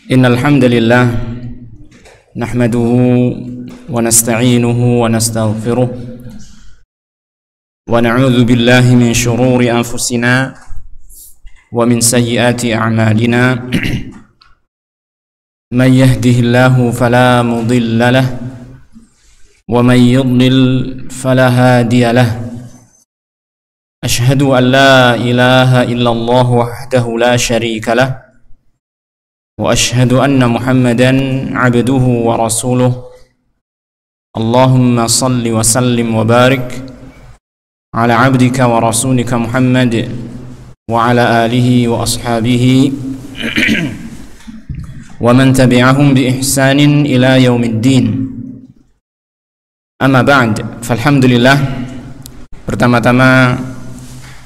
Innal hamdalillah nahmaduhu wa nasta'inuhu wa nastaghfiruh wa na'udzu billahi min shururi anfusina wa min sayyiati a'malina man yahdihillahu fala mudilla lahu wa man yudlil fala hadiya lahu. Ashhadu an la ilaha illallah wahdahu la syarika lah wa ashhadu anna Muhammadan abduhu wa rasuluh. Allahumma salli wa sallim wa barik ala abdika wa rasulika Muhammad wa ala alihi wa ashabihi wa man tabi'ahum bi ihsanin ila yaumiddin. Amma ba'd, falhamdulillah. Pertama-tama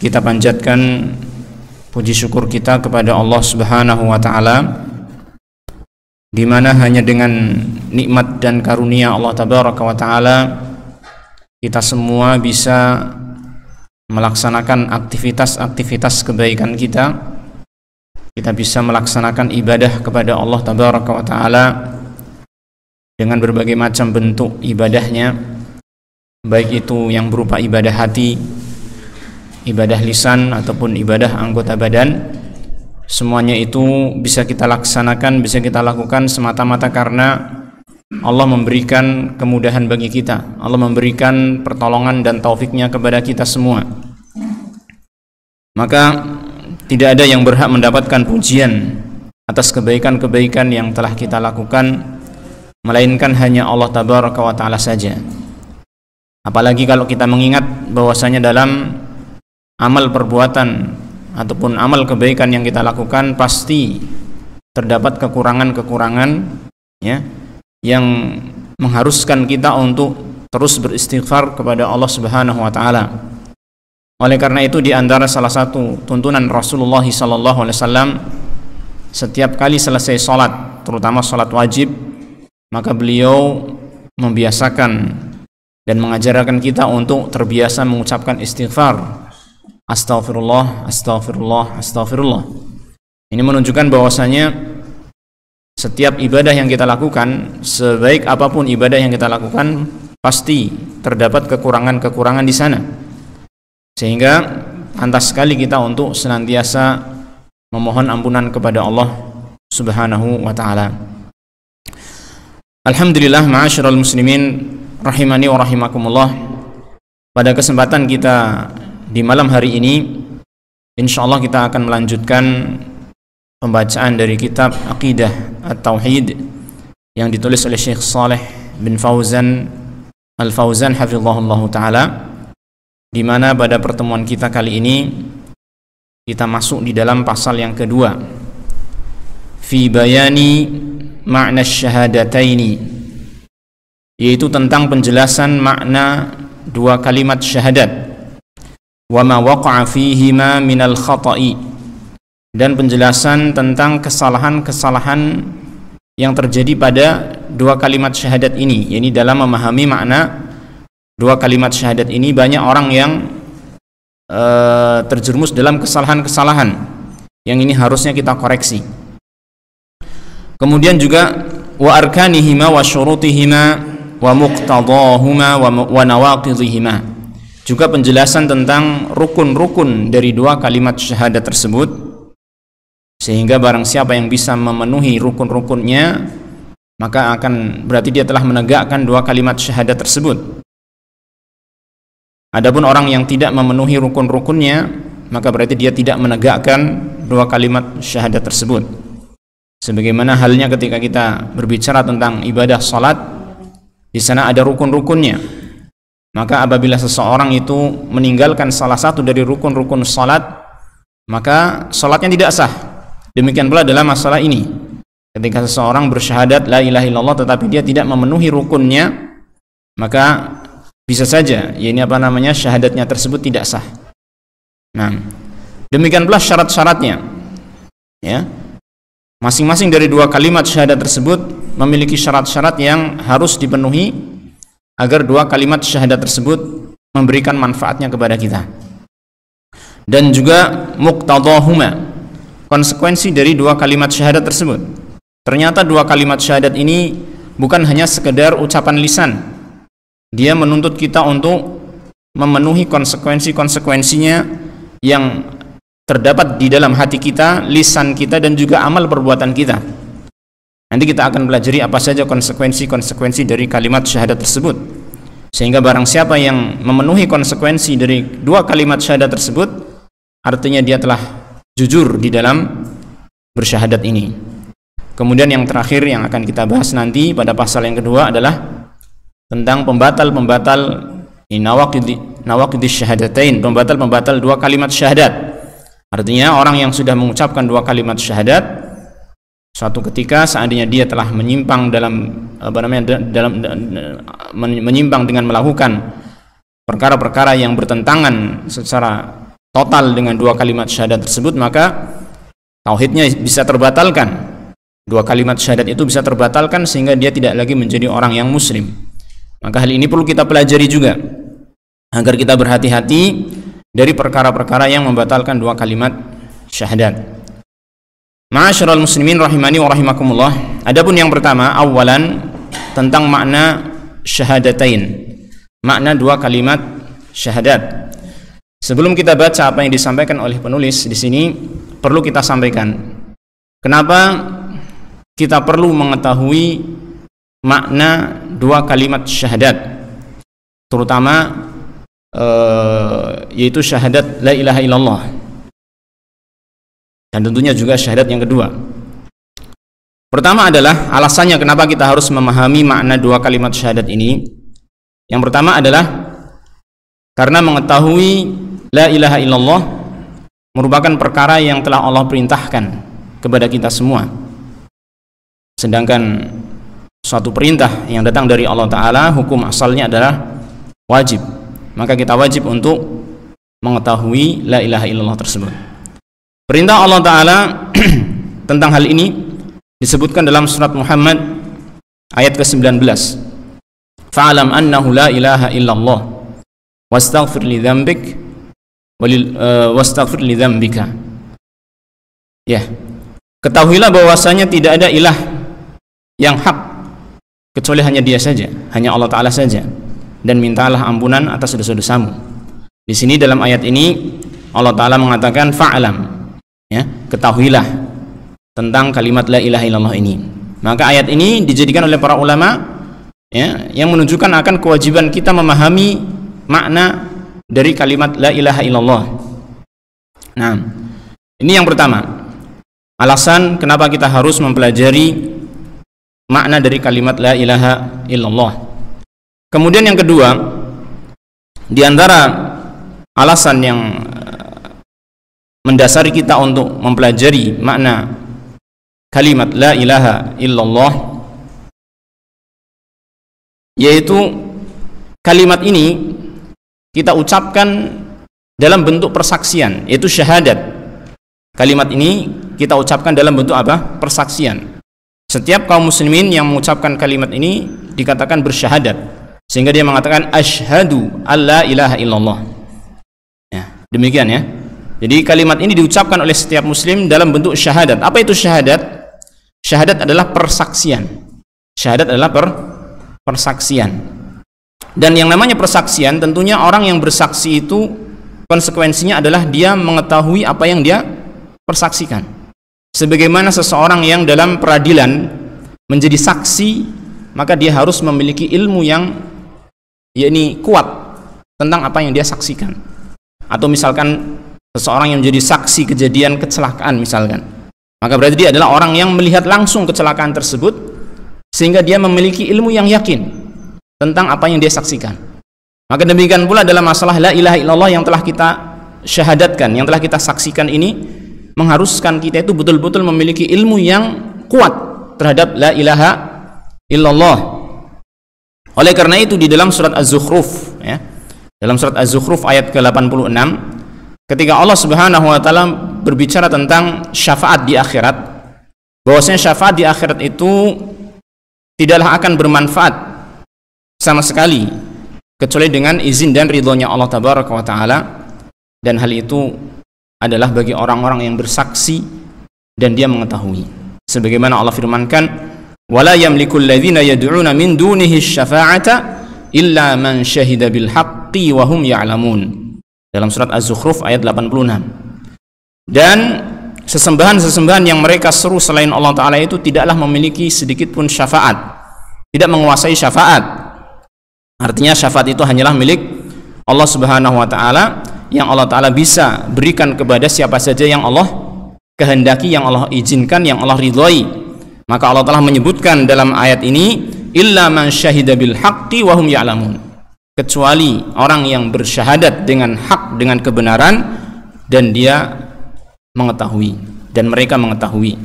kita panjatkan puji syukur kita kepada Allah Subhanahu wa taala, di mana hanya dengan nikmat dan karunia Allah Tabaraka wa taala kita semua bisa melaksanakan aktivitas-aktivitas kebaikan kita. Kita bisa melaksanakan ibadah kepada Allah Tabaraka wa taala dengan berbagai macam bentuk ibadahnya, baik itu yang berupa ibadah hati, ibadah lisan ataupun ibadah anggota badan. Semuanya itu bisa kita laksanakan, bisa kita lakukan semata-mata karena Allah memberikan kemudahan bagi kita. Allah memberikan pertolongan dan taufiknya kepada kita semua. Maka tidak ada yang berhak mendapatkan pujian atas kebaikan-kebaikan yang telah kita lakukan melainkan hanya Allah Tabaraka wa taala saja. Apalagi kalau kita mengingat bahwasanya dalam amal perbuatan ataupun amal kebaikan yang kita lakukan pasti terdapat kekurangan-kekurangan, ya, yang mengharuskan kita untuk terus beristighfar kepada Allah Subhanahu wa taala. Oleh karena itu, di antara salah satu tuntunan Rasulullah SAW, setiap kali selesai salat, terutama salat wajib, maka beliau membiasakan dan mengajarkan kita untuk terbiasa mengucapkan istighfar. Astaghfirullah, astaghfirullah, astaghfirullah. Ini menunjukkan bahwasanya setiap ibadah yang kita lakukan, sebaik apapun ibadah yang kita lakukan, pasti terdapat kekurangan-kekurangan di sana. Sehingga pantas sekali kita untuk senantiasa memohon ampunan kepada Allah Subhanahu wa taala. Alhamdulillah, ma'asyiral muslimin rahimani wa rahimakumullah. Pada kesempatan kita di malam hari ini, insyaallah kita akan melanjutkan pembacaan dari kitab Aqidah At-Tauhid yang ditulis oleh Syekh Shalih bin Fauzan Al-Fauzan hafizahullah taala, di mana pada pertemuan kita kali ini kita masuk di dalam pasal yang kedua, fi bayani makna syahadataini, yaitu tentang penjelasan makna dua kalimat syahadat, wa ma waqa'a fihima minal khata'i, dan penjelasan tentang kesalahan-kesalahan yang terjadi pada dua kalimat syahadat ini. Yani dalam memahami makna dua kalimat syahadat ini banyak orang yang terjerumus dalam kesalahan-kesalahan yang ini harusnya kita koreksi. Kemudian juga wa arkanihima wa syurutihima wa muqtadahuma wa nawaqidhihima, juga penjelasan tentang rukun-rukun dari dua kalimat syahadat tersebut, sehingga barang siapa yang bisa memenuhi rukun-rukunnya maka akan berarti dia telah menegakkan dua kalimat syahadat tersebut. Adapun orang yang tidak memenuhi rukun-rukunnya maka berarti dia tidak menegakkan dua kalimat syahadat tersebut. Sebagaimana halnya ketika kita berbicara tentang ibadah salat, di sana ada rukun-rukunnya. Maka apabila seseorang itu meninggalkan salah satu dari rukun-rukun salat, maka salatnya tidak sah. Demikian pula dalam masalah ini, ketika seseorang bersyahadat la ilaha illallah tetapi dia tidak memenuhi rukunnya, maka bisa saja syahadatnya tersebut tidak sah. Nah, demikian pula syarat-syaratnya, ya. Masing-masing dari dua kalimat syahadat tersebut memiliki syarat-syarat yang harus dipenuhi agar dua kalimat syahadat tersebut memberikan manfaatnya kepada kita. dan juga muqtadahuma, konsekuensi dari dua kalimat syahadat tersebut. Ternyata dua kalimat syahadat ini bukan hanya sekedar ucapan lisan. Dia menuntut kita untuk memenuhi konsekuensi-konsekuensinya yang terdapat di dalam hati kita, lisan kita, dan juga amal perbuatan kita. Nanti kita akan pelajari apa saja konsekuensi-konsekuensi dari kalimat syahadat tersebut. Sehingga barang siapa yang memenuhi konsekuensi dari dua kalimat syahadat tersebut, artinya dia telah jujur di dalam bersyahadat ini. Kemudian yang terakhir yang akan kita bahas nanti pada pasal yang kedua adalah tentang pembatal-pembatal nawaqidis syahadatain, pembatal-pembatal dua kalimat syahadat. Artinya orang yang sudah mengucapkan dua kalimat syahadat, suatu ketika seandainya dia telah menyimpang menyimpang dengan melakukan perkara-perkara yang bertentangan secara total dengan dua kalimat syahadat tersebut, maka tauhidnya bisa terbatalkan. Dua kalimat syahadat itu bisa terbatalkan sehingga dia tidak lagi menjadi orang yang muslim. Maka hal ini perlu kita pelajari juga agar kita berhati-hati dari perkara-perkara yang membatalkan dua kalimat syahadat. Ma'asyiral muslimin rahimani wa rahimakumullah. Adapun yang pertama, awalan tentang makna syahadatain, makna dua kalimat syahadat. Sebelum kita baca apa yang disampaikan oleh penulis di sini, perlu kita sampaikan kenapa kita perlu mengetahui makna dua kalimat syahadat, terutama yaitu syahadat la ilaha illallah, dan tentunya juga syahadat yang kedua. Pertama adalah alasannya kenapa kita harus memahami makna dua kalimat syahadat ini. Yang pertama adalah karena mengetahui la ilaha illallah merupakan perkara yang telah Allah perintahkan kepada kita semua. Sedangkan suatu perintah yang datang dari Allah Ta'ala, hukum asalnya adalah wajib. Maka kita wajib untuk mengetahui la ilaha illallah tersebut. Perintah Allah Ta'ala tentang hal ini disebutkan dalam surat Muhammad ayat ke-19. Fa'alam annahu la ilaha illallah wastaghfir li dzambik wastaghfir li dzambika. Ya, ketahuilah bahwasanya tidak ada ilah yang hak kecuali hanya Dia saja, hanya Allah Ta'ala saja, dan mintalah ampunan atas dosa-dosamu. Di sini dalam ayat ini Allah Ta'ala mengatakan fa'alam, ya, ketahuilah tentang kalimat la ilaha illallah ini. Maka ayat ini dijadikan oleh para ulama, ya, yang menunjukkan akan kewajiban kita memahami makna dari kalimat la ilaha illallah. Nah, ini yang pertama, alasan kenapa kita harus mempelajari makna dari kalimat la ilaha illallah. Kemudian yang kedua, di antara alasan yang mendasari kita untuk mempelajari makna kalimat la ilaha illallah, yaitu kalimat ini kita ucapkan dalam bentuk persaksian, yaitu syahadat. Kalimat ini kita ucapkan dalam bentuk apa? Persaksian. Setiap kaum muslimin yang mengucapkan kalimat ini dikatakan bersyahadat, sehingga dia mengatakan asyhadu alla ilaha illallah. Ya, demikian ya. Jadi kalimat ini diucapkan oleh setiap muslim dalam bentuk syahadat. Apa itu syahadat? Syahadat adalah persaksian. Syahadat adalah persaksian. Dan yang namanya persaksian, tentunya orang yang bersaksi itu konsekuensinya adalah dia mengetahui apa yang dia persaksikan. Sebagaimana seseorang yang dalam peradilan menjadi saksi, maka dia harus memiliki ilmu yang kuat tentang apa yang dia saksikan. Atau misalkan seseorang yang menjadi saksi kejadian kecelakaan misalkan, maka berarti dia adalah orang yang melihat langsung kecelakaan tersebut, sehingga dia memiliki ilmu yang yakin tentang apa yang dia saksikan. Maka demikian pula dalam masalah la ilaha illallah yang telah kita syahadatkan, yang telah kita saksikan ini, mengharuskan kita itu betul-betul memiliki ilmu yang kuat terhadap la ilaha illallah. Oleh karena itu di dalam surat Az-Zukhruf, ya, dalam surat Az-Zukhruf ayat ke-86, ketika Allah Subhanahu wa taala berbicara tentang syafaat di akhirat, bahwasanya syafaat di akhirat itu tidaklah akan bermanfaat sama sekali kecuali dengan izin dan ridhonya Allah Tabaraka wa taala. dan hal itu adalah bagi orang-orang yang bersaksi dan dia mengetahui. Sebagaimana Allah firmankan, wala yamlikul ladzina yad'una min dunihi syafa'ata illa man syahida bil haqqi wa hum ya'lamun. Dalam surat Az-Zukhruf ayat 86. Dan sesembahan-sesembahan yang mereka seru selain Allah Ta'ala itu tidaklah memiliki sedikit pun syafaat, tidak menguasai syafaat. Artinya syafaat itu hanyalah milik Allah Subhanahu wa Ta'ala, yang Allah Ta'ala bisa berikan kepada siapa saja yang Allah kehendaki, yang Allah izinkan, yang Allah ridhoi. Maka Allah Ta'ala menyebutkan dalam ayat ini, illa man syahida bil haqqi wa hum ya'lamun, kecuali orang yang bersyahadat dengan hak, dengan kebenaran, dan dia mengetahui, dan mereka mengetahui.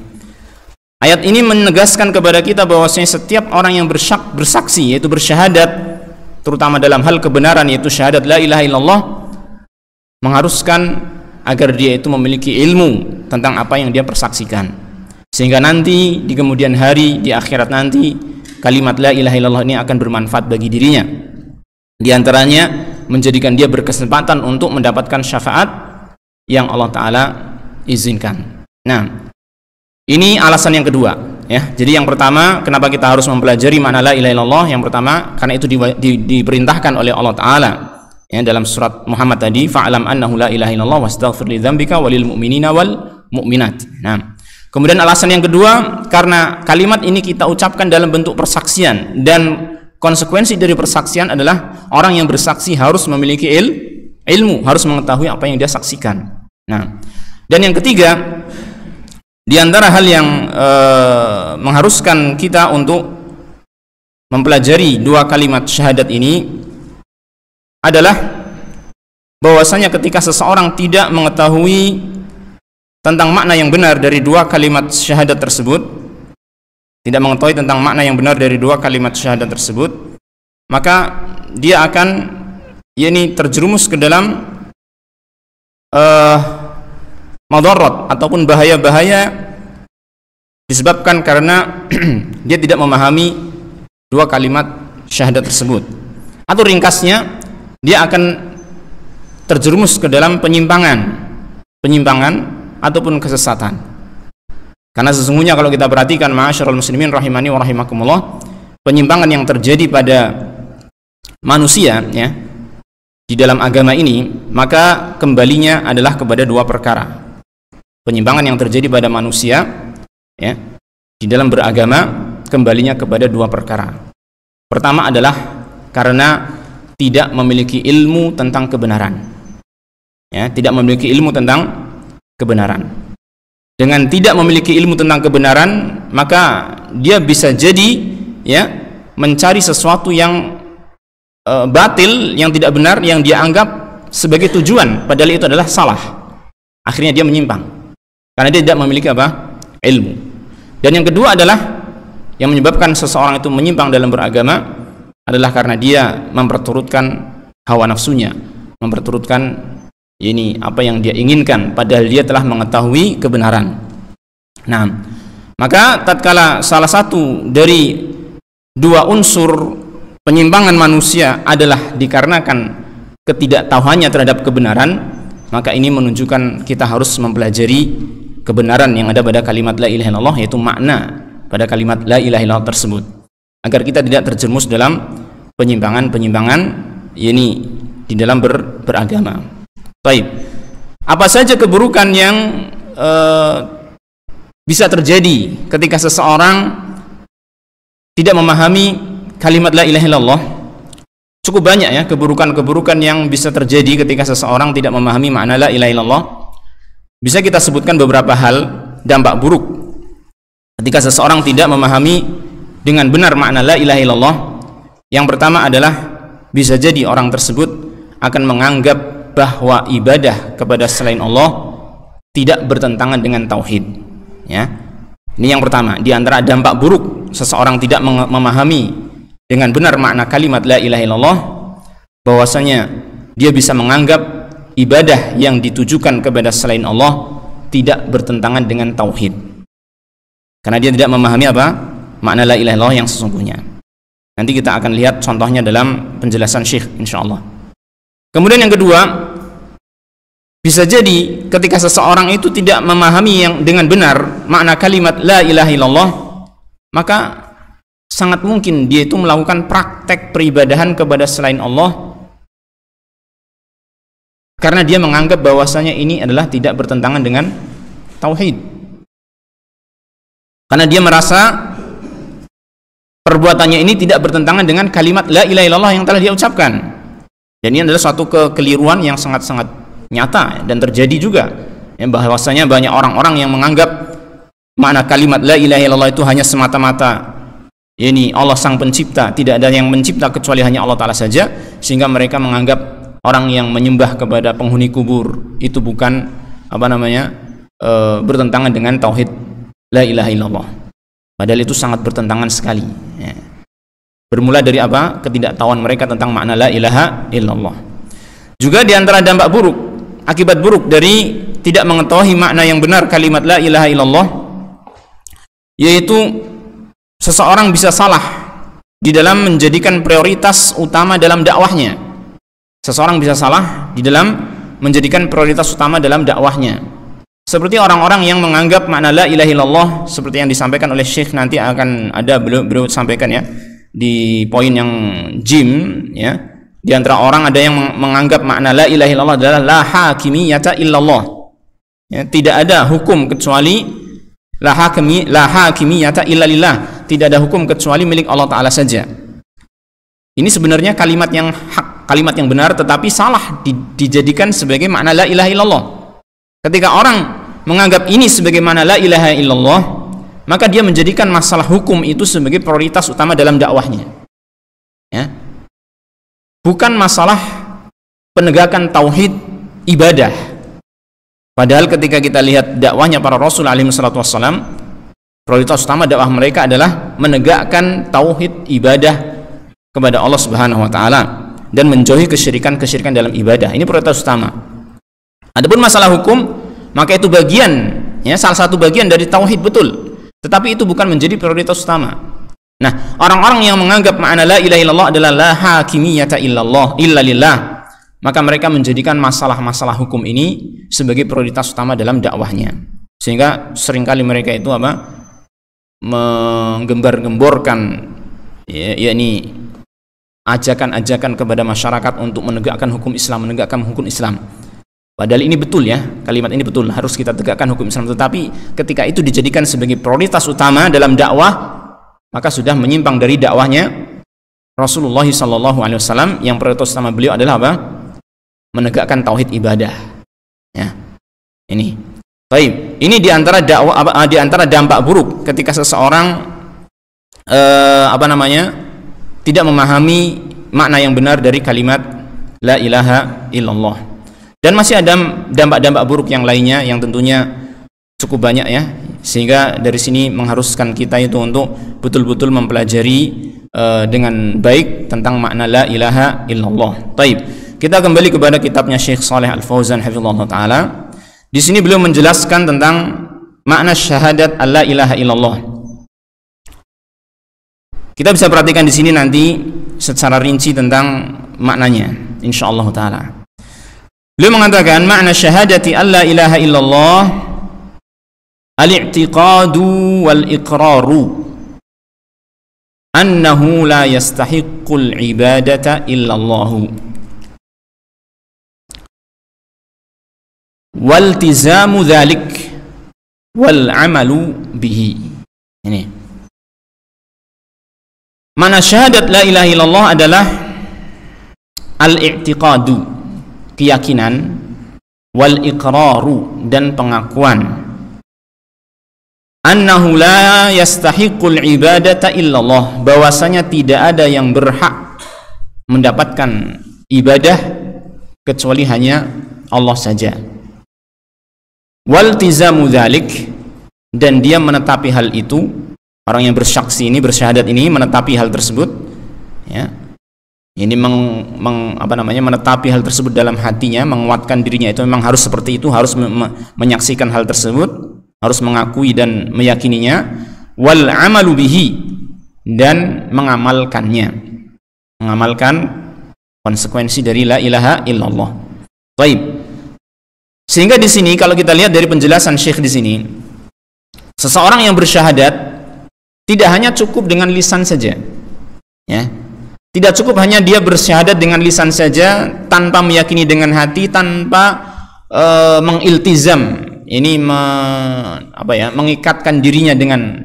Ayat ini menegaskan kepada kita bahwasanya setiap orang yang bersaksi, yaitu bersyahadat, terutama dalam hal kebenaran, yaitu syahadat la ilaha illallah, mengharuskan agar dia itu memiliki ilmu tentang apa yang dia persaksikan, sehingga nanti di kemudian hari, di akhirat nanti, kalimat la ilaha illallah ini akan bermanfaat bagi dirinya. Di antaranya menjadikan dia berkesempatan untuk mendapatkan syafaat yang Allah Ta'ala izinkan. Nah, ini alasan yang kedua, ya. Jadi yang pertama, kenapa kita harus mempelajari makna la ilaha illallah? Yang pertama, karena itu diperintahkan oleh Allah Ta'ala, ya, dalam surat Muhammad tadi, fa'alam annahu la ilaha illallah wastaghfir li dzambika walil mu'minina wal mu'minat. Nah, kemudian alasan yang kedua, karena kalimat ini kita ucapkan dalam bentuk persaksian, dan konsekuensi dari persaksian adalah orang yang bersaksi harus memiliki ilmu, harus mengetahui apa yang dia saksikan. Nah, dan yang ketiga, di antara hal yang mengharuskan kita untuk mempelajari dua kalimat syahadat ini adalah bahwasanya ketika seseorang tidak mengetahui tentang makna yang benar dari dua kalimat syahadat tersebut, tidak mengetahui tentang makna yang benar dari dua kalimat syahadat tersebut, maka dia akan terjerumus ke dalam madarat ataupun bahaya-bahaya disebabkan karena dia tidak memahami dua kalimat syahadat tersebut. Atau ringkasnya, dia akan terjerumus ke dalam penyimpangan ataupun kesesatan. Karena sesungguhnya kalau kita perhatikan, ma'asyiral muslimin rahimani wa rahimakumullah, penyimpangan yang terjadi pada manusia, ya, di dalam agama ini, maka kembalinya adalah kepada dua perkara. Penyimpangan yang terjadi pada manusia, ya, di dalam beragama, kembalinya kepada dua perkara. Pertama adalah karena tidak memiliki ilmu tentang kebenaran, ya, tidak memiliki ilmu tentang kebenaran. Dengan tidak memiliki ilmu tentang kebenaran, maka dia bisa jadi, ya, mencari sesuatu yang batil, yang tidak benar, yang dia anggap sebagai tujuan, padahal itu adalah salah. Akhirnya dia menyimpang karena dia tidak memiliki apa? Ilmu. Dan yang kedua adalah yang menyebabkan seseorang itu menyimpang dalam beragama adalah karena dia memperturutkan hawa nafsunya, memperturutkan apa yang dia inginkan, padahal dia telah mengetahui kebenaran. Nah, maka tatkala salah satu dari dua unsur penyimpangan manusia adalah dikarenakan ketidaktahuannya terhadap kebenaran, maka ini menunjukkan kita harus mempelajari kebenaran yang ada pada kalimat la ilaha illallah, yaitu makna pada kalimat la ilaha illallah tersebut, agar kita tidak terjerumus dalam penyimpangan di dalam beragama. Baik, apa saja keburukan yang bisa terjadi ketika seseorang tidak memahami kalimat la ilaha illallah? Cukup banyak, ya, keburukan-keburukan yang bisa terjadi ketika seseorang tidak memahami makna la ilaha illallah. Bisa kita sebutkan beberapa hal dampak buruk ketika seseorang tidak memahami dengan benar makna la ilaha illallah. Yang pertama adalah bisa jadi orang tersebut akan menganggap bahwa ibadah kepada selain Allah tidak bertentangan dengan tauhid, ya. Ini yang pertama, di antara dampak buruk seseorang tidak memahami dengan benar makna kalimat la ilaha illallah, bahwasanya dia bisa menganggap ibadah yang ditujukan kepada selain Allah tidak bertentangan dengan tauhid, karena dia tidak memahami apa makna la ilaha illallah yang sesungguhnya. Nanti kita akan lihat contohnya dalam penjelasan Syekh, insyaallah. Kemudian yang kedua, Bisa jadi ketika seseorang itu tidak memahami yang dengan benar makna kalimat la ilaha illallah, maka sangat mungkin dia itu melakukan praktek peribadahan kepada selain Allah karena dia menganggap bahwasanya ini adalah tidak bertentangan dengan tauhid. Karena dia merasa perbuatannya ini tidak bertentangan dengan kalimat la ilaha illallah yang telah dia ucapkan. Dan ini adalah suatu kekeliruan yang sangat-sangat nyata dan terjadi juga, ya, bahwasanya banyak orang-orang yang menganggap makna kalimat la ilaha illallah itu hanya semata-mata ini Allah sang pencipta, tidak ada yang mencipta kecuali hanya Allah Ta'ala saja, sehingga mereka menganggap orang yang menyembah kepada penghuni kubur itu bukan bertentangan dengan tauhid la ilaha illallah, padahal itu sangat bertentangan sekali, ya. Bermula dari apa? Ketidaktahuan mereka tentang makna la ilaha illallah. Juga diantara dampak buruk, akibat buruk dari tidak mengetahui makna yang benar kalimat la ilaha illallah, yaitu seseorang bisa salah di dalam menjadikan prioritas utama dalam dakwahnya. Seseorang bisa salah di dalam menjadikan prioritas utama dalam dakwahnya. Seperti orang-orang yang menganggap makna la ilaha illallah seperti yang disampaikan oleh Syekh, nanti akan ada beliau sampaikan ya di poin yang jim, ya. Di antara orang ada yang menganggap makna la ilaha illallah adalah la hakimiyata illallah, ya, tidak ada hukum kecuali la hakimiyata illallah, tidak ada hukum kecuali milik Allah Ta'ala saja. Ini sebenarnya kalimat yang hak, kalimat yang benar, tetapi salah dijadikan sebagai makna la ilaha illallah. Ketika orang menganggap ini sebagai makna la ilaha illallah, maka dia menjadikan masalah hukum itu sebagai prioritas utama dalam dakwahnya, ya. Bukan masalah penegakan tauhid ibadah. Padahal ketika kita lihat dakwahnya para Rasul alaihi wassalatu wassalam, prioritas utama dakwah mereka adalah menegakkan tauhid ibadah kepada Allah Subhanahu wa taala dan menjauhi kesyirikan-kesyirikan dalam ibadah. Ini prioritas utama. Adapun masalah hukum, maka itu bagian, ya, salah satu bagian dari tauhid, betul. Tetapi itu bukan menjadi prioritas utama. Nah, orang-orang yang menganggap makna la ilaha illallah adalah la hakimiyata illallah illallah, maka mereka menjadikan masalah-masalah hukum ini sebagai prioritas utama dalam dakwahnya, sehingga seringkali mereka itu menggembar-gemborkan, ya, yakni ajakan-ajakan kepada masyarakat untuk menegakkan hukum Islam. Padahal ini betul, ya, kalimat ini betul, harus kita tegakkan hukum Islam. Tetapi ketika itu dijadikan sebagai prioritas utama dalam dakwah, maka sudah menyimpang dari dakwahnya Rasulullah SAW, yang prioritas utama beliau adalah apa? Menegakkan tauhid ibadah, ya. Ini. Baik, ini diantara diantara dampak buruk ketika seseorang tidak memahami makna yang benar dari kalimat la ilaha illallah. Dan masih ada dampak-dampak buruk yang lainnya yang tentunya cukup banyak, ya, sehingga dari sini mengharuskan kita itu untuk betul-betul mempelajari dengan baik tentang makna la ilaha illallah. Baik, kita kembali kepada kitabnya Syekh Shalih Al Fauzan hafizallahu taala. Di sini beliau menjelaskan tentang makna syahadat alla ilaha illallah. Kita bisa perhatikan di sini nanti secara rinci tentang maknanya, insyaallah taala. Beliau mengatakan makna syahadati alla ilaha illallah al-i'tiqadu wal iqraru annahu la yastahiqqul ibadata illallah wal tizamu dzalik wal amalu bihi. Ini makna syahadat la ilaha illallah adalah al-i'tiqadu, keyakinan, wal iqraru, dan pengakuan, annahu la yastahiqqul ibadata illallah, bahwasanya tidak ada yang berhak mendapatkan ibadah kecuali hanya Allah saja, wal tizamu dzalik, dan dia menetapi hal itu. Orang yang bersaksi ini, bersyahadat ini, menetapi hal tersebut, ya. Ini menetapi hal tersebut dalam hatinya, menguatkan dirinya itu memang harus seperti itu, harus menyaksikan hal tersebut, harus mengakui dan meyakininya, wal amalu bihi, dan mengamalkannya, mengamalkan konsekuensi dari la ilaha illallah. Baik, Sehingga di sini kalau kita lihat dari penjelasan Syekh di sini, seseorang yang bersyahadat tidak hanya cukup dengan lisan saja, ya. Tidak cukup hanya dia bersyahadat dengan lisan saja tanpa meyakini dengan hati, tanpa mengiltizam, ini mengikatkan dirinya dengan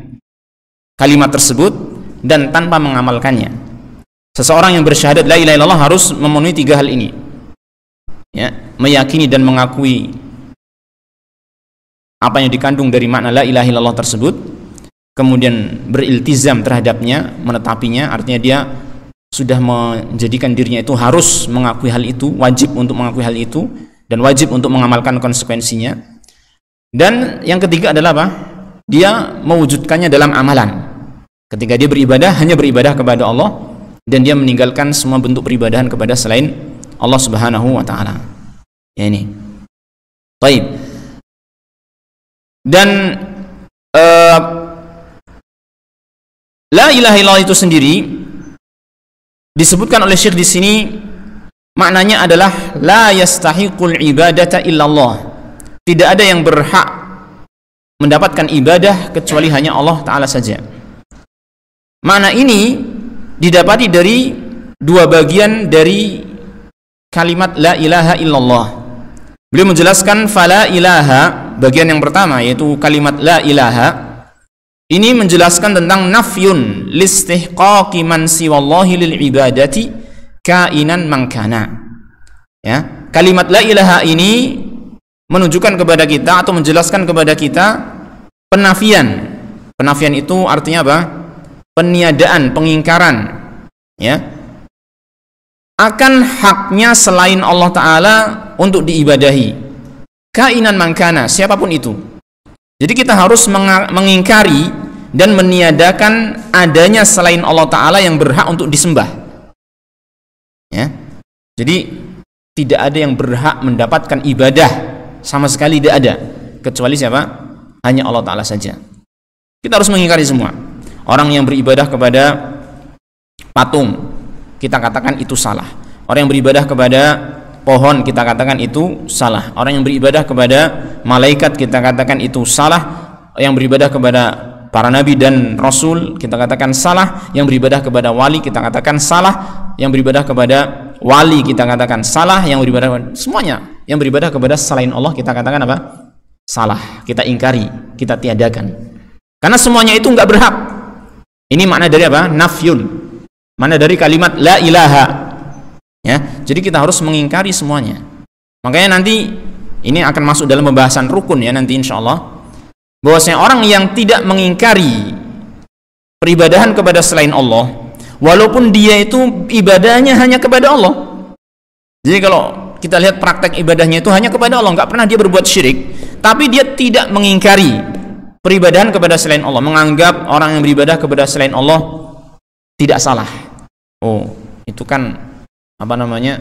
kalimat tersebut dan tanpa mengamalkannya. Seseorang yang bersyahadat la ilaha illallah harus memenuhi 3 hal ini, ya, meyakini dan mengakui apa yang dikandung dari makna la ilaha illallah tersebut, kemudian beriltizam terhadapnya, menetapinya, artinya dia sudah menjadikan dirinya itu harus mengakui hal itu, wajib untuk mengakui hal itu, dan wajib untuk mengamalkan konsekuensinya. Dan yang ketiga adalah apa? Dia mewujudkannya dalam amalan. Ketika dia beribadah, hanya beribadah kepada Allah, dan dia meninggalkan semua bentuk peribadahan kepada selain Allah Subhanahu wa ta'ala. Ya, ini. Baik. Dan la ilaha illallah itu sendiri disebutkan oleh Syekh di sini, maknanya adalah la yastahiqul ibadata illallah. Tidak ada yang berhak mendapatkan ibadah kecuali hanya Allah Ta'ala saja. Makna ini didapati dari 2 bagian dari kalimat la ilaha illallah. Beliau menjelaskan fala ilaha, bagian yang pertama yaitu kalimat la ilaha ini menjelaskan tentang nafyun listihqaqi man siwallahi lil ibadati kainan mangkana. Ya, kalimat la ilaha ini menunjukkan kepada kita atau menjelaskan kepada kita penafian. Penafian itu artinya apa? Peniadaan, pengingkaran, ya, akan haknya selain Allah Ta'ala untuk diibadahi, kainan mangkana, siapapun itu. Jadi kita harus mengingkari dan meniadakan adanya selain Allah Ta'ala yang berhak untuk disembah, ya. Jadi tidak ada yang berhak mendapatkan ibadah, sama sekali tidak ada, kecuali siapa? Hanya Allah Ta'ala saja. Kita harus mengingkari semua. Orang yang beribadah kepada patung, kita katakan itu salah. Orang yang beribadah kepada pohon, kita katakan itu salah. Orang yang beribadah kepada malaikat, kita katakan itu salah. Yang beribadah kepada para nabi dan rasul, kita katakan salah. Yang beribadah kepada wali, kita katakan salah. Yang beribadah kepada wali, kita katakan salah. Yang beribadah kepada semuanya, yang beribadah kepada selain Allah, kita katakan apa? Salah. Kita ingkari, kita tiadakan. Karena semuanya itu enggak berhak. Ini makna dari apa? Nafyun. Makna dari kalimat la ilaha. Ya, jadi kita harus mengingkari semuanya. Makanya nanti ini akan masuk dalam pembahasan rukun ya nanti insyaallah. Bahwasanya orang yang tidak mengingkari peribadahan kepada selain Allah, walaupun dia itu ibadahnya hanya kepada Allah. Jadi kalau kita lihat praktek ibadahnya itu hanya kepada Allah, nggak pernah dia berbuat syirik, tapi dia tidak mengingkari peribadahan kepada selain Allah, menganggap orang yang beribadah kepada selain Allah tidak salah. Oh, itu kan artinya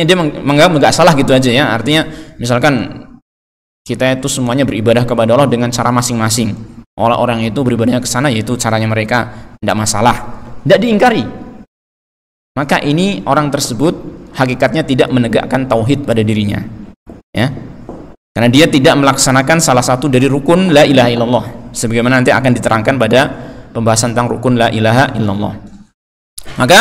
dia menganggap nggak salah gitu aja ya. Artinya misalkan kita itu semuanya beribadah kepada Allah dengan cara masing-masing. Orang itu beribadahnya ke sana, yaitu caranya mereka, tidak masalah, tidak diingkari. Maka ini orang tersebut hakikatnya tidak menegakkan tauhid pada dirinya, ya. Karena dia tidak melaksanakan salah satu dari rukun la ilaha illallah, sebagaimana nanti akan diterangkan pada pembahasan tentang rukun la ilaha illallah. Maka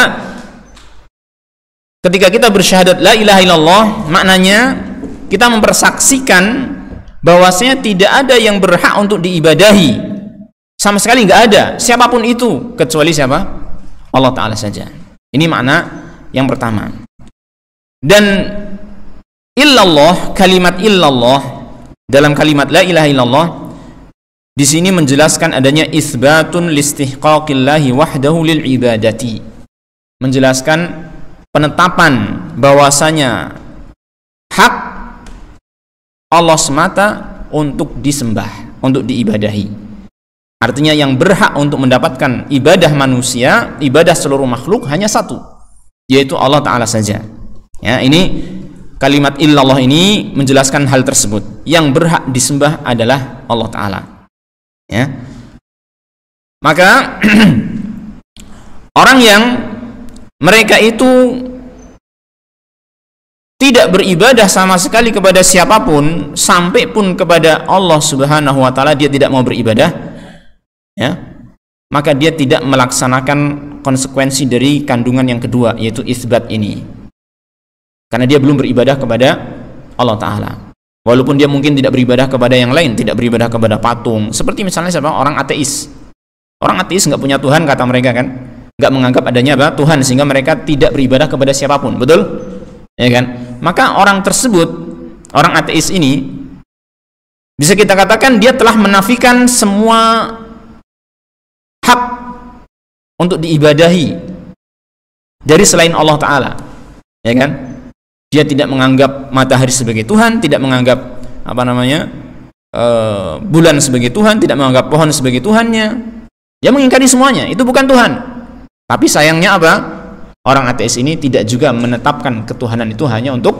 ketika kita bersyahadat la ilaha illallah, maknanya kita mempersaksikan bahwasanya tidak ada yang berhak untuk diibadahi, sama sekali nggak ada, siapapun itu, kecuali siapa? Allah Ta'ala saja. Ini makna yang pertama. Dan illallah, kalimat illallah dalam kalimat la ilaha illallah di sini menjelaskan adanya isbatun listihqaqillahi wahdahu lil ibadati, menjelaskan penetapan bahwasanya hak Allah semata untuk disembah, untuk diibadahi. Artinya yang berhak untuk mendapatkan ibadah manusia, ibadah seluruh makhluk hanya satu, yaitu Allah Ta'ala saja. Ya, ini kalimat illallah ini menjelaskan hal tersebut. Yang berhak disembah adalah Allah Ta'ala. Ya. Maka orang yang mereka itu tidak beribadah sama sekali kepada siapapun, sampai pun kepada Allah Subhanahu wa taala dia tidak mau beribadah, ya, maka dia tidak melaksanakan konsekuensi dari kandungan yang kedua, yaitu isbat ini. Karena dia belum beribadah kepada Allah taala. Walaupun dia mungkin tidak beribadah kepada yang lain, tidak beribadah kepada patung. Seperti misalnya siapa? Orang ateis. Orang ateis nggak punya Tuhan kata mereka kan, nggak menganggap adanya apa? Tuhan, sehingga mereka tidak beribadah kepada siapapun. Betul? Ya kan? Maka orang tersebut, orang ateis ini, bisa kita katakan dia telah menafikan semua hak untuk diibadahi dari selain Allah Ta'ala, ya kan? Dia tidak menganggap matahari sebagai Tuhan, tidak menganggap bulan sebagai Tuhan, tidak menganggap pohon sebagai Tuhannya. Dia mengingkari semuanya, itu bukan Tuhan. Tapi sayangnya apa? Orang ateis ini tidak juga menetapkan ketuhanan itu hanya untuk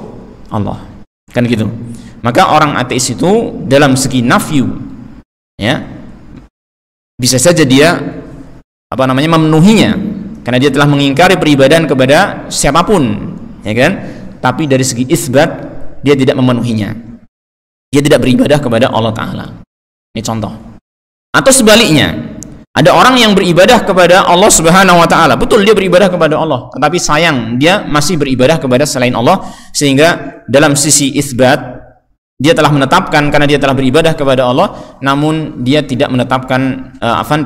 Allah, kan gitu. Maka orang ateis itu dalam segi nafyu, ya, bisa saja dia memenuhinya, karena dia telah mengingkari peribadahan kepada siapapun, ya kan. Tapi dari segi isbat dia tidak memenuhinya, dia tidak beribadah kepada Allah Ta'ala. Ini contoh. Atau sebaliknya, ada orang yang beribadah kepada Allah Subhanahu wa taala. Betul, dia beribadah kepada Allah, tetapi sayang dia masih beribadah kepada selain Allah, sehingga dalam sisi isbat dia telah menetapkan karena dia telah beribadah kepada Allah, namun dia tidak menetapkan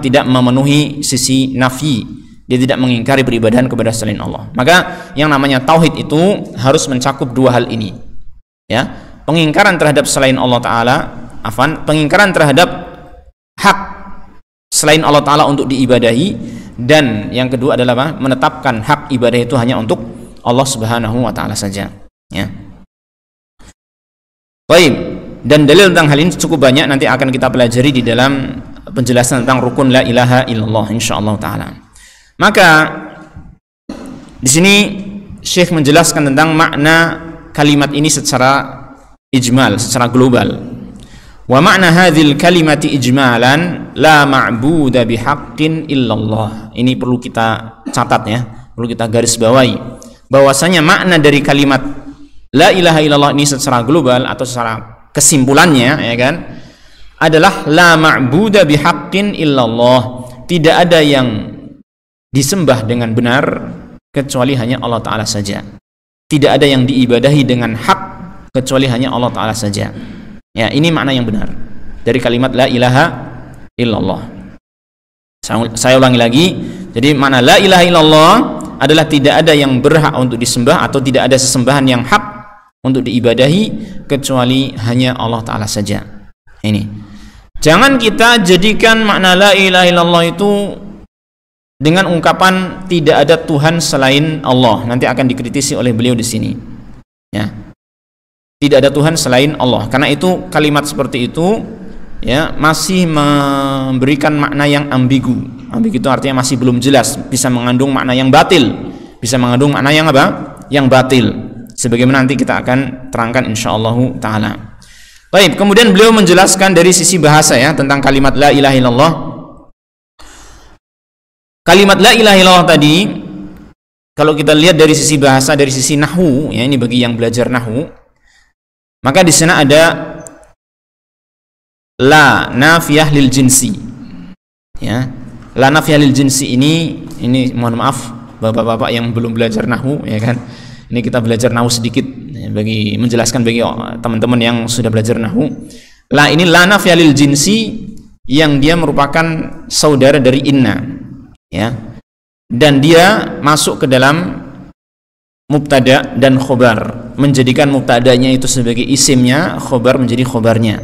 tidak memenuhi sisi nafi. Dia tidak mengingkari peribadahan kepada selain Allah. Maka yang namanya tauhid itu harus mencakup dua hal ini. Ya, pengingkaran terhadap selain Allah Ta'ala, pengingkaran terhadap hak selain Allah Ta'ala untuk diibadahi, dan yang kedua adalah apa? Menetapkan hak ibadah itu hanya untuk Allah Subhanahu wa Ta'ala saja, ya. Baik, dan dalil tentang hal ini cukup banyak, nanti akan kita pelajari di dalam penjelasan tentang rukun la ilaha illallah insyaallah taala. Maka di sini Syekh menjelaskan tentang makna kalimat ini secara ijmal, secara global. Wa makna hadhil kalimati ijmalan la ma'buda bihaqqin illallah. Ini perlu kita catat, ya, perlu kita garis bawahi, bahwasanya makna dari kalimat la ilaha illallah ini secara global atau secara kesimpulannya, ya kan, adalah la ma'buda bihaqqin illallah. Tidak ada yang disembah dengan benar kecuali hanya Allah Ta'ala saja. Tidak ada yang diibadahi dengan hak kecuali hanya Allah Ta'ala saja. Ya, ini makna yang benar dari kalimat la ilaha illallah. Saya ulangi lagi. Jadi makna la ilaha illallah adalah tidak ada yang berhak untuk disembah atau tidak ada sesembahan yang hak untuk diibadahi kecuali hanya Allah Ta'ala saja. Ini. Jangan kita jadikan makna la ilaha illallah itu dengan ungkapan tidak ada Tuhan selain Allah. Nanti akan dikritisi oleh beliau di sini. Ya. Tidak ada Tuhan selain Allah. Karena itu kalimat seperti itu, ya, masih memberikan makna yang ambigu. Ambigu itu artinya masih belum jelas, bisa mengandung makna yang batil, bisa mengandung makna yang apa? Yang batil. Sebagaimana nanti kita akan terangkan insyaallah taala. Baik, kemudian beliau menjelaskan dari sisi bahasa, ya, tentang kalimat la ilaha illallah. Kalimat la ilaha illallah tadi, kalau kita lihat dari sisi bahasa, dari sisi nahwu, ya, ini bagi yang belajar nahwu, maka di sana ada la nafiyah lil jinsi, ya. La nafiyah lil jinsi ini mohon maaf bapak-bapak yang belum belajar nahwu, ya kan, ini kita belajar nahwu sedikit, ya, bagi menjelaskan bagi teman-teman yang sudah belajar nahwu. La ini la nafiyah lil jinsi, yang dia merupakan saudara dari inna, ya, dan dia masuk ke dalam mubtada dan khobar, menjadikan mubtadanya itu sebagai isimnya, khobar menjadi khobarnya,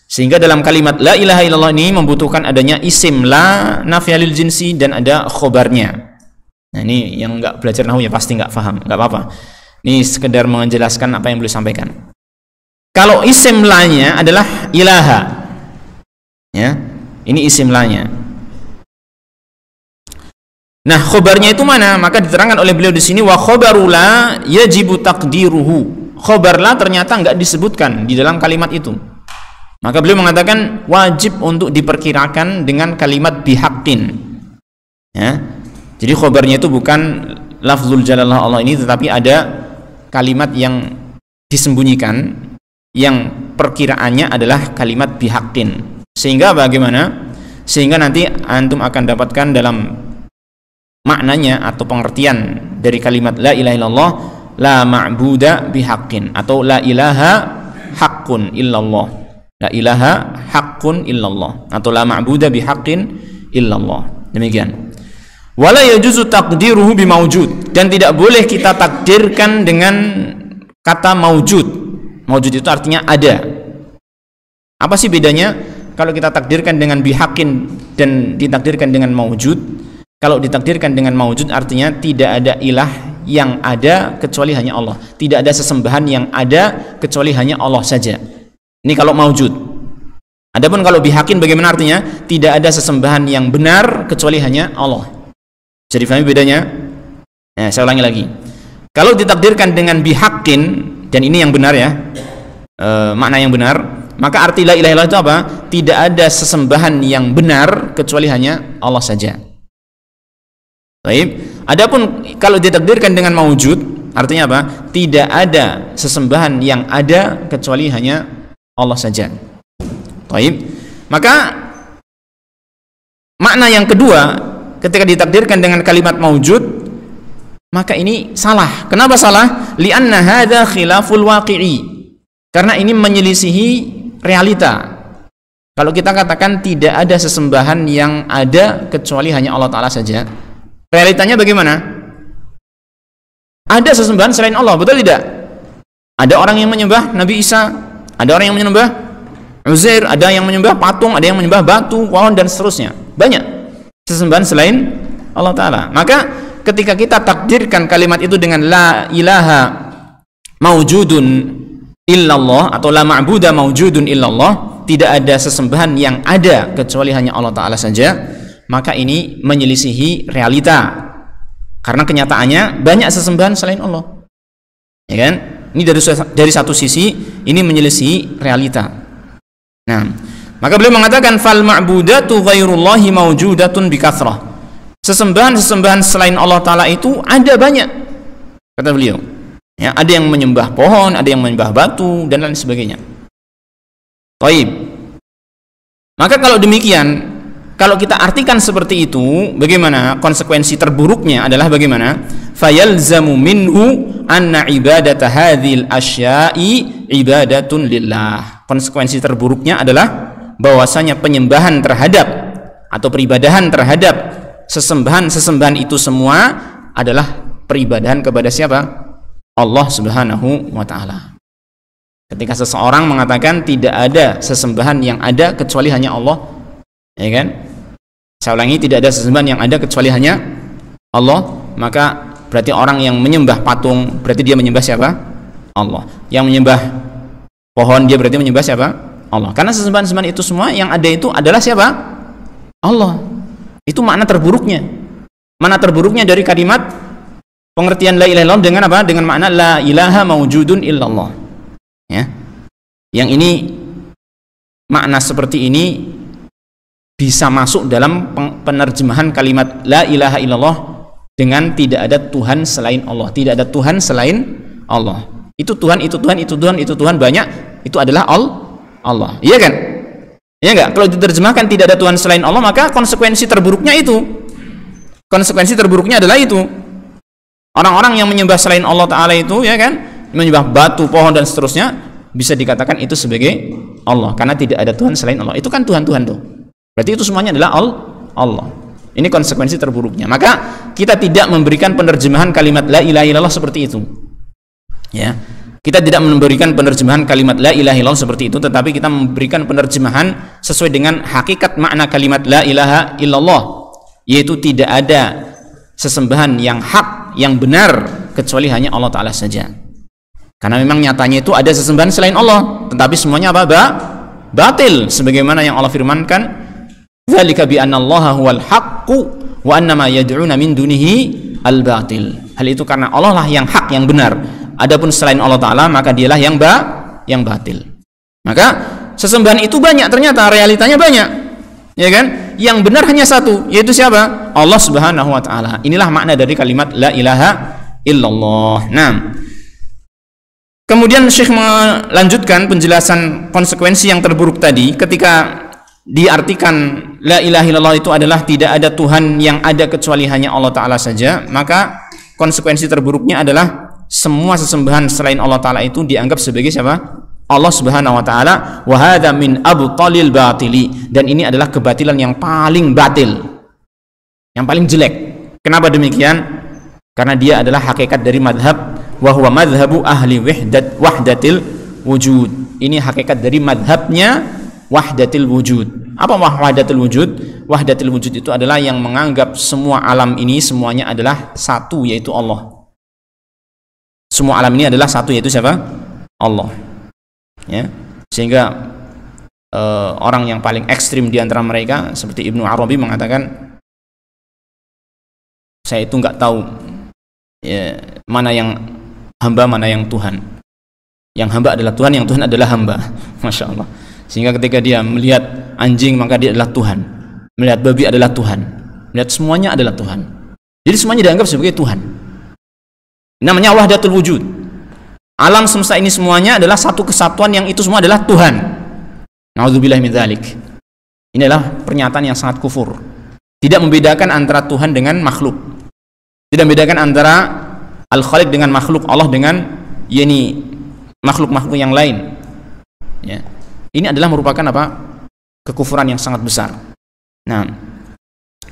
sehingga dalam kalimat la ilaha illallah ini membutuhkan adanya isim la nafiyah lil jinsi dan ada khobarnya. Nah, ini yang nggak belajar nahwu ya pasti nggak paham, nggak apa-apa, ini sekedar menjelaskan apa yang beliau sampaikan. Kalau isim la-nya adalah ilaha, ya, ini isim la-nya. Nah, khobarnya itu mana? Maka diterangkan oleh beliau di sini, wa khobaru la yajibu taqdiruhu. Khobar la ternyata enggak disebutkan di dalam kalimat itu. Maka beliau mengatakan wajib untuk diperkirakan dengan kalimat bihaqqin. Ya. Jadi khobarnya itu bukan lafzul jalalah Allah ini, tetapi ada kalimat yang disembunyikan yang perkiraannya adalah kalimat bihaqqin. Sehingga bagaimana? Sehingga nanti antum akan dapatkan dalam maknanya atau pengertian dari kalimat la ilaha illallah, la ma'buda bihaqqin atau la ilaha haqqun illallah. La ilaha haqqun illallah atau la ma'buda bihaqqin illallah. Demikian. Wala yajuzu taqdiruhu bimaujud, dan tidak boleh kita takdirkan dengan kata maujud. Maujud itu artinya ada. Apa sih bedanya kalau kita takdirkan dengan bihaqqin dan ditakdirkan dengan maujud? Kalau ditakdirkan dengan maujud artinya tidak ada ilah yang ada kecuali hanya Allah. Tidak ada sesembahan yang ada kecuali hanya Allah saja. Ini kalau maujud. Adapun kalau bihaqqin bagaimana artinya? Tidak ada sesembahan yang benar kecuali hanya Allah. Jadi pahami bedanya? Saya ulangi lagi. Kalau ditakdirkan dengan bihaqqin, dan ini yang benar ya, makna yang benar, maka arti la ilaha illallah itu apa? Tidak ada sesembahan yang benar kecuali hanya Allah saja. Baik. Adapun kalau ditakdirkan dengan maujud, artinya apa? Tidak ada sesembahan yang ada kecuali hanya Allah saja. Baik. Maka makna yang kedua ketika ditakdirkan dengan kalimat maujud, maka ini salah. Kenapa salah? Li'anna hadza khilaful waqi'i. Karena ini menyelisihi realita. Kalau kita katakan tidak ada sesembahan yang ada kecuali hanya Allah Ta'ala saja, realitanya bagaimana? Ada sesembahan selain Allah, betul tidak? Ada orang yang menyembah Nabi Isa, ada orang yang menyembah Uzair, ada yang menyembah patung, ada yang menyembah batu, pohon, dan seterusnya. Banyak sesembahan selain Allah Ta'ala. Maka ketika kita takdirkan kalimat itu dengan la ilaha maujudun illallah atau la ma'buda maujudun illallah, tidak ada sesembahan yang ada kecuali hanya Allah Ta'ala saja, maka ini menyelisihi realita. Karena kenyataannya banyak sesembahan selain Allah. Ya kan? Ini dari satu sisi ini menyelisihi realita. Nah, maka beliau mengatakan fal ma'budatu ghairullahi maujudatun bikathrah. Sesembahan-sesembahan selain Allah Ta'ala itu ada banyak, kata beliau ya, ada yang menyembah pohon, ada yang menyembah batu, dan lain sebagainya. Taib. Maka kalau demikian, kalau kita artikan seperti itu, bagaimana? Konsekuensi terburuknya adalah bagaimana? Fayalzamu minhu anna ibadata hadhil asya'i ibadatun lillah. Konsekuensi terburuknya adalah bahwasanya penyembahan terhadap atau peribadahan terhadap sesembahan itu semua adalah peribadahan kepada siapa? Allah Subhanahu wa Ta'ala. Ketika seseorang mengatakan tidak ada sesembahan yang ada kecuali hanya Allah, ya kan? Saya ulangi, tidak ada sesembahan yang ada kecuali hanya Allah, maka berarti orang yang menyembah patung berarti dia menyembah siapa? Allah. Yang menyembah pohon dia berarti menyembah siapa? Allah. Karena sesembahan-sesembahan itu semua yang ada itu adalah siapa? Allah. Itu makna terburuknya. Makna terburuknya dari kalimat pengertian la ilaha illallah dengan apa? Dengan makna la ilaha maujudun illallah. Ya. Yang ini makna seperti ini bisa masuk dalam penerjemahan kalimat la ilaha illallah dengan tidak ada Tuhan selain Allah. Tidak ada Tuhan selain Allah. Itu Tuhan, itu Tuhan, itu Tuhan, itu Tuhan banyak, itu adalah Allah. Iya kan? Ya enggak? Kalau diterjemahkan tidak ada Tuhan selain Allah, maka konsekuensi terburuknya itu. Konsekuensi terburuknya adalah itu. Orang-orang yang menyembah selain Allah Ta'ala itu, ya kan, menyembah batu, pohon, dan seterusnya, bisa dikatakan itu sebagai Allah, karena tidak ada Tuhan selain Allah. Itu kan Tuhan-Tuhan tuh. Berarti itu semuanya adalah Allah. Ini konsekuensi terburuknya. Maka kita tidak memberikan penerjemahan kalimat la ilaha illallah seperti itu. Ya. Kita tidak memberikan penerjemahan kalimat la ilaha illallah seperti itu, tetapi kita memberikan penerjemahan sesuai dengan hakikat makna kalimat la ilaha illallah, yaitu tidak ada sesembahan yang hak, yang benar kecuali hanya Allah Ta'ala saja. Karena memang nyatanya itu ada sesembahan selain Allah, tetapi semuanya apa? Batil, sebagaimana yang Allah firmankan, dzalika bi anna Allaha huwal haqqu wa anna ma yad'una min dunihi al-batil. Hal itu karena Allah lah yang hak, yang benar. Adapun selain Allah Ta'ala maka dialah yang batil. Maka sesembahan itu banyak, ternyata realitanya banyak, ya kan? Yang benar hanya satu, yaitu siapa? Allah Subhanahu wa Ta'ala. Inilah makna dari kalimat la ilaha illallah. Nah, Kemudian Syekh melanjutkan penjelasan konsekuensi yang terburuk tadi ketika diartikan la ilaha illallah itu adalah tidak ada Tuhan yang ada kecuali hanya Allah Ta'ala saja, maka konsekuensi terburuknya adalah semua sesembahan selain Allah Ta'ala itu dianggap sebagai siapa? Allah Subhanahu wa Ta'ala. Wa hadza min abtalil batili, dan ini adalah kebatilan yang paling batil, yang paling jelek. Kenapa demikian? Karena dia adalah hakikat dari madhab, wa huwa madhabu ahli wahdatil wujud. Ini hakikat dari madhabnya wahdatil wujud. Apa wahdatil wujud? Wahdatil wujud itu adalah yang menganggap semua alam ini semuanya adalah satu, yaitu Allah. Semua alam ini adalah satu, yaitu siapa? Allah. Ya. Sehingga orang yang paling ekstrim di antara mereka seperti Ibnu Arabi mengatakan, saya itu nggak tahu ya, mana yang hamba, mana yang Tuhan. Yang hamba adalah Tuhan, yang Tuhan adalah hamba. Masya Allah. Sehingga ketika dia melihat anjing maka dia adalah Tuhan, melihat babi adalah Tuhan, melihat semuanya adalah Tuhan. Jadi semuanya dianggap sebagai Tuhan. Namanya wahdatul wujud. Alam semesta ini semuanya adalah satu kesatuan yang itu semua adalah Tuhan. Na'udzubillah min dzalik. Ini adalah pernyataan yang sangat kufur. Tidak membedakan antara Tuhan dengan makhluk. Tidak membedakan antara Al-Khaliq dengan makhluk, Allah dengan makhluk-makhluk yang lain. Ya. Ini adalah merupakan apa? Kekufuran yang sangat besar. Nah,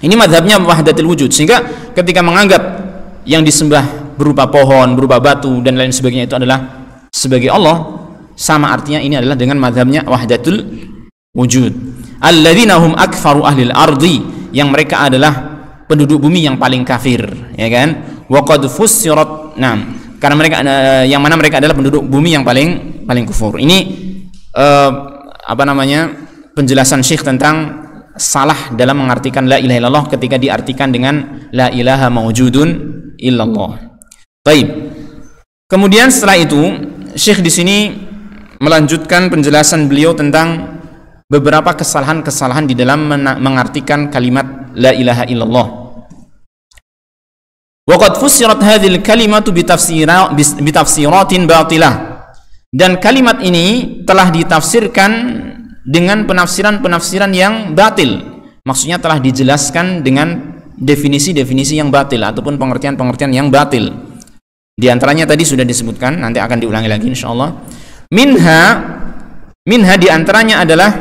ini madhabnya wahdatul wujud. Sehingga ketika menganggap yang disembah berupa pohon, berupa batu dan lain sebagainya itu adalah sebagai Allah, sama artinya ini adalah dengan madhabnya wahdatul wujud. Alladzina hum akfaru ahlil ardi, yang mereka adalah penduduk bumi yang paling kafir, ya kan? Wa qad fussirat, nah, karena mereka yang mana mereka adalah penduduk bumi yang paling kufur. Ini penjelasan Syekh tentang salah dalam mengartikan la ilaha illallah ketika diartikan dengan la ilaha mawjudun illallah. Baik. Kemudian setelah itu Syekh di sini melanjutkan penjelasan beliau tentang beberapa kesalahan-kesalahan di dalam mengartikan kalimat la ilaha illallah. Wa qad fussirat hadhil kalimatu bitafsiratin batilah. Dan kalimat ini telah ditafsirkan dengan penafsiran-penafsiran yang batil. Maksudnya telah dijelaskan dengan definisi-definisi yang batil ataupun pengertian-pengertian yang batil. Di antaranya tadi sudah disebutkan, nanti akan diulangi lagi insyaallah. Minha di antaranya adalah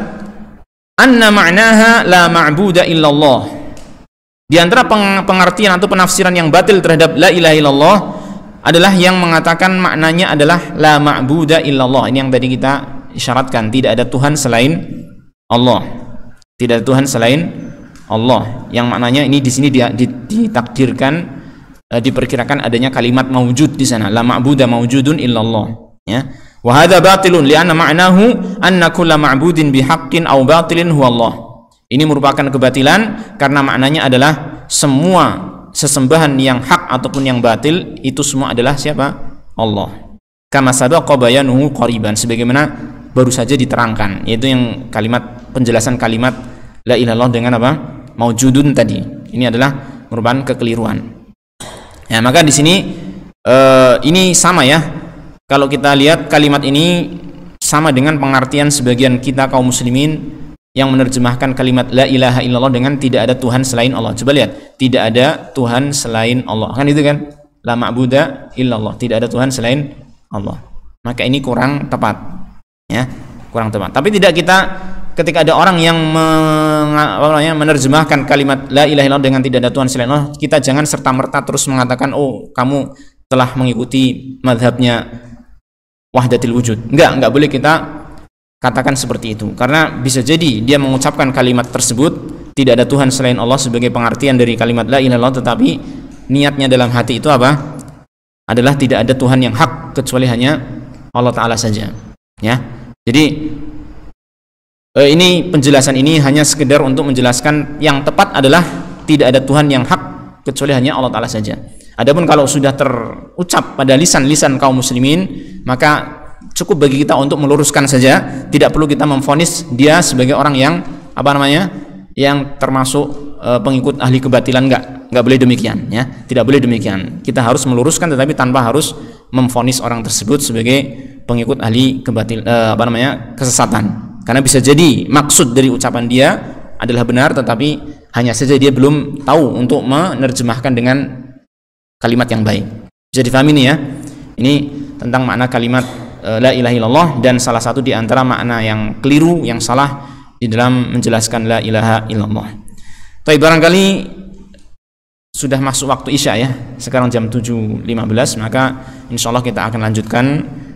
anna ma'naha la ma'buda illallah. Di antara pengertian atau penafsiran yang batil terhadap la ilaha illallah adalah yang mengatakan maknanya adalah la ma'buda illallah. Ini yang tadi kita isyaratkan, tidak ada Tuhan selain Allah. Tidak ada Tuhan selain Allah. Yang maknanya ini di sini ditakdirkan, diperkirakan adanya kalimat mawjud di sana. La ma'buda mawjudun illallah. Ya. Wa hadza batilun li'anna ma'nahu anna kulla ma'budin bihaqqin aw batilin huwa Allah. Ini merupakan kebatilan karena maknanya adalah semua sesembahan yang hak ataupun yang batil itu semua adalah siapa? Allah. Kama sabaqa bayanuhu qariban, sebagaimana baru saja diterangkan, yaitu yang kalimat penjelasan kalimat la ilaha illallah dengan apa? Maujudun tadi. Ini adalah merupakan kekeliruan. Ya, maka di sini ini sama ya. Kalau kita lihat kalimat ini sama dengan pengertian sebagian kita kaum muslimin yang menerjemahkan kalimat la ilaha illallah dengan tidak ada Tuhan selain Allah. Coba lihat, tidak ada Tuhan selain Allah. Kan itu kan? La ma'buda illallah, tidak ada Tuhan selain Allah. Maka ini kurang tepat. Ya, kurang tepat. Tapi tidak kita ketika ada orang yang menerjemahkan kalimat la ilaha illallah dengan tidak ada Tuhan selain Allah, kita jangan serta-merta terus mengatakan, "Oh, kamu telah mengikuti mazhabnya wahdatil wujud." Enggak boleh kita katakan seperti itu, karena bisa jadi dia mengucapkan kalimat tersebut tidak ada Tuhan selain Allah sebagai pengertian dari kalimat la ilaha illallah, tetapi niatnya dalam hati itu apa? Adalah tidak ada Tuhan yang hak kecuali hanya Allah Ta'ala saja. Ya, jadi ini penjelasan ini hanya sekedar untuk menjelaskan yang tepat adalah tidak ada Tuhan yang hak kecuali hanya Allah Ta'ala saja. Adapun kalau sudah terucap pada lisan-lisan kaum muslimin, maka cukup bagi kita untuk meluruskan saja, tidak perlu kita memvonis dia sebagai orang yang yang termasuk pengikut ahli kebatilan, enggak Nggak boleh demikian, ya. Tidak boleh demikian. Kita harus meluruskan, tetapi tanpa harus memvonis orang tersebut sebagai pengikut ahli kesesatan. Karena bisa jadi maksud dari ucapan dia adalah benar, tetapi hanya saja dia belum tahu untuk menerjemahkan dengan kalimat yang baik. Bisa difahami ini, ya. Ini tentang makna kalimat la ilaha illallah, dan salah satu di antara makna yang keliru, yang salah di dalam menjelaskan la ilaha illallah. Tapi barangkali sudah masuk waktu Isya, ya. Sekarang jam 7.15, maka insyaallah kita akan lanjutkan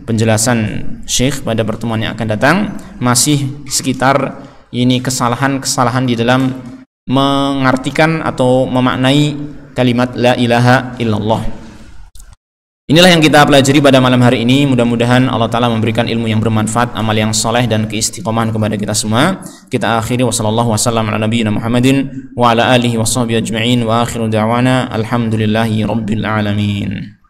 penjelasan Syekh pada pertemuan yang akan datang. Masih sekitar ini kesalahan-kesalahan di dalam mengartikan atau memaknai kalimat la ilaha illallah. Inilah yang kita pelajari pada malam hari ini. Mudah-mudahan Allah Ta'ala memberikan ilmu yang bermanfaat, amal yang soleh, dan keistiqomahan kepada kita semua. Kita akhiri wa sallallahu wasallam ala nabiyyina Muhammadin wa ala alihi wa sahbihi ajma'in, wa akhiru da'wana alhamdulillahi rabbil alamin.